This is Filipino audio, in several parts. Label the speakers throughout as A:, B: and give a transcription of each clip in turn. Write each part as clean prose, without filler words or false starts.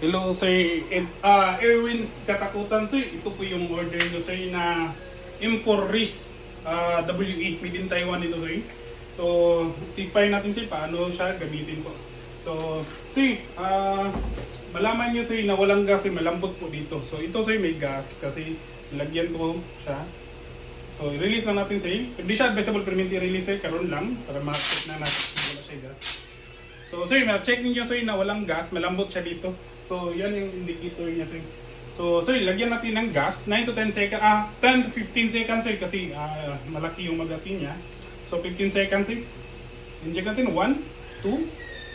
A: Hello sir, Erwin Katakutan sir. Ito po yung order nyo sir na Emporis WE made in Taiwan ito sir. So, tispay natin sir paano siya gamitin po. So, sir, malaman nyo sir na walang gas, malambot po dito. So, ito sir may gas kasi lagyan ko siya. So, i-release na natin sir. Hindi siya advisable pero i-release sir karon lang para ma-check na natin kung wala siya gas. So, sir, ma-check niyo sir na walang gas, malambot siya dito. So, yan yung indicator niya sir. So, sir, lagyan natin ng gas, 9 to 10 seconds, 10 to 15 seconds sir kasi malaki yung magazine niya. So, 15 seconds sir. Inject natin 1, 2,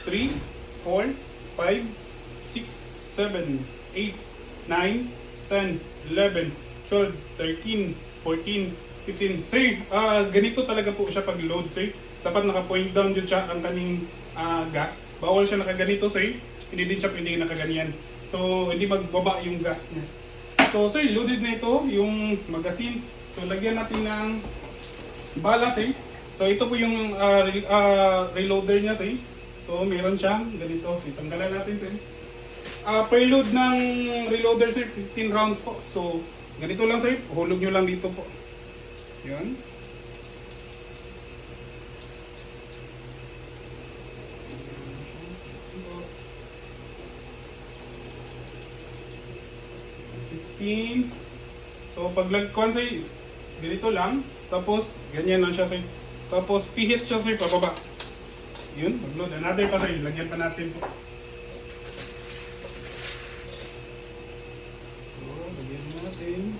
A: 3, 4, 5, 6, 7, 8, 9, 10, 11, 12, 13, 14, 15. Sir, ganito talaga po siya pag-load sir. Dapat naka-point down dyan siya ang kaning gas. Bawal siya nakaganito sir. Hindi din siya pwede nakaganyan. So, hindi magbaba yung gas niya. So, sir, loaded na ito yung magazine. So, lagyan natin ng bala sir. So, ito po yung reloader niya sir. So, meron siyang ganito. So, tanggalan natin sir. Per load ng reloader sir, 15 rounds po. So, ganito lang sir. Hulog nyo lang dito po. Yan. So pag lagkuhan sir, ganito lang. Tapos ganyan lang siya sir. Tapos pihit siya sir pababa. Yun, mag-load. Another pa sir, lagyan pa natin po. So, lagyan natin.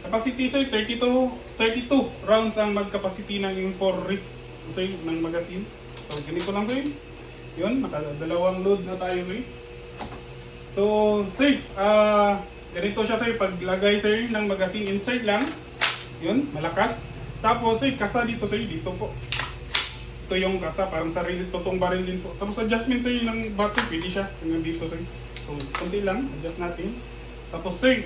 A: Capacity sir, 32 rounds ang mag-capacity ng Emporis sir ng magazine. So, ganito lang sir. Yun, nakadalawang load na tayo sir. So, sir, ganito siya sir. Paglagay sir ng magazine, insert lang. Yun, malakas. Tapos sir, kasa dito sir, dito po. Ito yung kasa, parang sarili, totoong baril din po. Tapos adjustment sir ng battery, pwede siya. Hanggang dito sir. So, kunti lang, adjust natin. Tapos sir,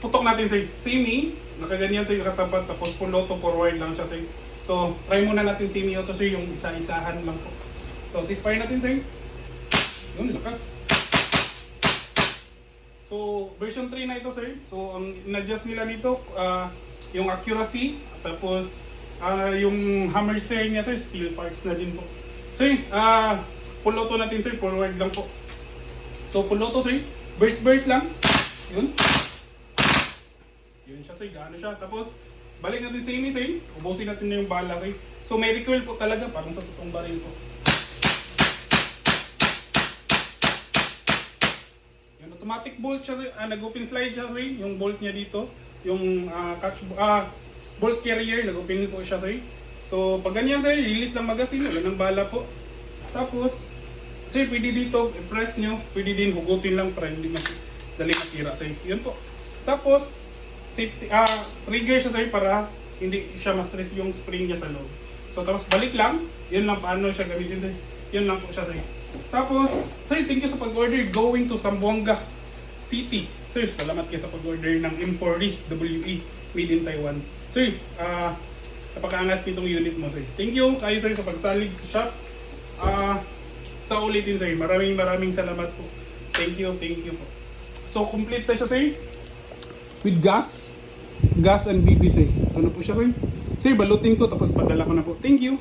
A: putok natin sir. Semi, nakaganyan sir, nakatapat. Tapos full auto forward lang siya sir. So, try muna natin semi-auto sir, yung isa-isahan lang po. So, test-fire natin sir. Yun, lakas. So, version 3 na ito sir. So, ang in-adjust nila nito, yung accuracy, tapos yung hammer sir niya sir, steel parts na din po. Sir, full auto natin sir, forward lang po. So, full auto sir, burst lang. Yun. Yun siya sir, gaano siya. Tapos, balik natin sa ini sir, ubusin natin na yung bala sir. So may recoil po talaga, parang sa totoong baril po. Yung automatic bolt siya sir, nag-open slide siya sir, yung bolt niya dito. Yung bolt carrier, nag-open po siya sir. So pag ganyan sir, release ng magazine, wala ng bala po. Tapos, sir pwede dito, i-press nyo, pwede din hugutin lang para hindi dali matira sir. Yun po. Tapos, safety, trigger siya sir para hindi siya ma-stress yung spring niya sa loob. So tapos balik lang, yun lang paano siya gamitin sir. Yun lang po siya sir. Tapos, sir, thank you sa pag-order going to Zamboanga City. Sir, salamat kayo sa pag-order ng Emporis WE made in Taiwan. Sir, napakaangas nitong unit mo sir. Thank you kayo sir sa pagsalig sa shop. Sa ulitin sir, maraming salamat po. Thank you po. So complete na siya sir. With gas and BBC. Ito na po siya sir. Sir, balutin ko tapos padala ko na po. Thank you.